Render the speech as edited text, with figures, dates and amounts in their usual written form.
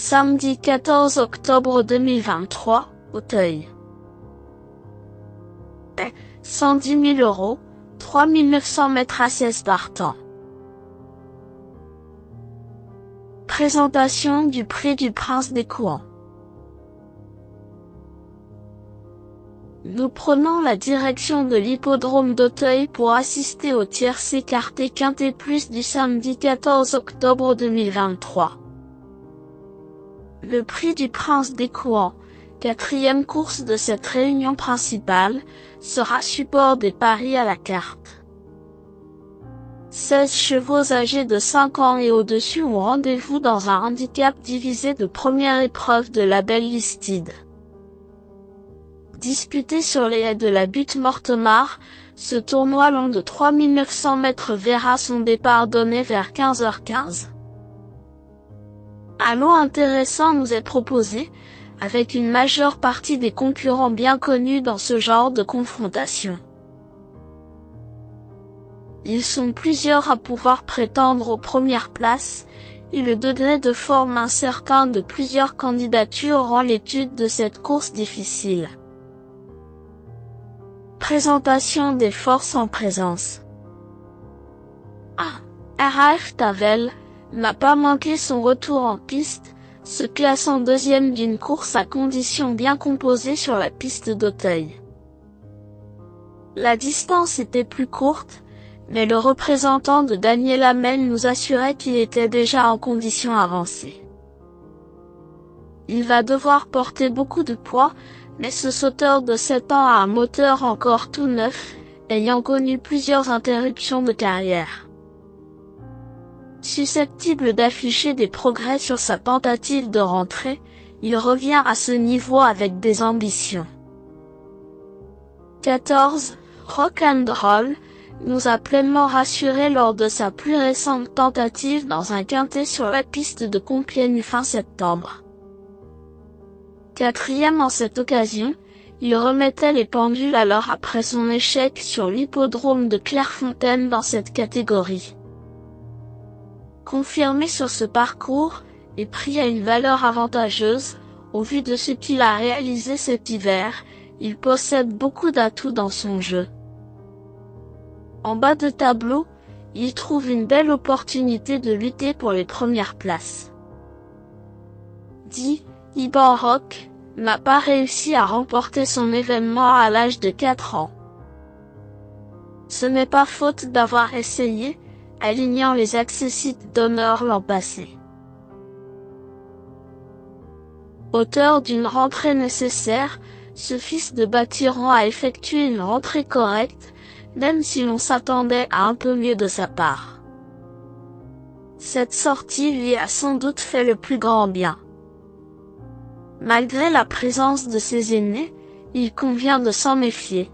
Samedi 14 octobre 2023, Auteuil. 110 000 €, 3 900 mètres assises par temps. Présentation du prix du Prince des Couans. Nous prenons la direction de l'hippodrome d'Auteuil pour assister au tiercé écarté quintet plus du samedi 14 octobre 2023. Le prix du Prince des Couans, quatrième course de cette réunion principale, sera support des paris à la carte. 16 chevaux âgés de 5 ans et au-dessus ont rendez-vous dans un handicap divisé de première épreuve de la Belle Listed. Disputé sur les haies de la butte Mortemart, ce tournoi long de 3 900 mètres verra son départ donné vers 15h15. Un lot intéressant nous est proposé, avec une majeure partie des concurrents bien connus dans ce genre de confrontation. Ils sont plusieurs à pouvoir prétendre aux premières places, et le degré de forme incertain de plusieurs candidatures rend l'étude de cette course difficile. Présentation des forces en présence. 1. R.A.F. Tavel n'a pas manqué son retour en piste, se classant deuxième d'une course à conditions bien composées sur la piste d'Auteuil. La distance était plus courte, mais le représentant de Daniel Hamel nous assurait qu'il était déjà en conditions avancées. Il va devoir porter beaucoup de poids, mais ce sauteur de 7 ans a un moteur encore tout neuf, ayant connu plusieurs interruptions de carrière. Susceptible d'afficher des progrès sur sa tentative de rentrée, il revient à ce niveau avec des ambitions. 14. Rock and Roll nous a pleinement rassurés lors de sa plus récente tentative dans un quintet sur la piste de Compiègne fin septembre. Quatrième en cette occasion, il remettait les pendules alors après son échec sur l'hippodrome de Clairefontaine dans cette catégorie. Confirmé sur ce parcours, et pris à une valeur avantageuse, au vu de ce qu'il a réalisé cet hiver, il possède beaucoup d'atouts dans son jeu. En bas de tableau, il trouve une belle opportunité de lutter pour les premières places. 10. Iban Rock n'a pas réussi à remporter son événement à l'âge de 4 ans. Ce n'est pas faute d'avoir essayé, alignant les accessites d'honneur l'an passé. Auteur d'une rentrée nécessaire, ce fils de Bâtiran a effectué une rentrée correcte, même si l'on s'attendait à un peu mieux de sa part. Cette sortie lui a sans doute fait le plus grand bien. Malgré la présence de ses aînés, il convient de s'en méfier.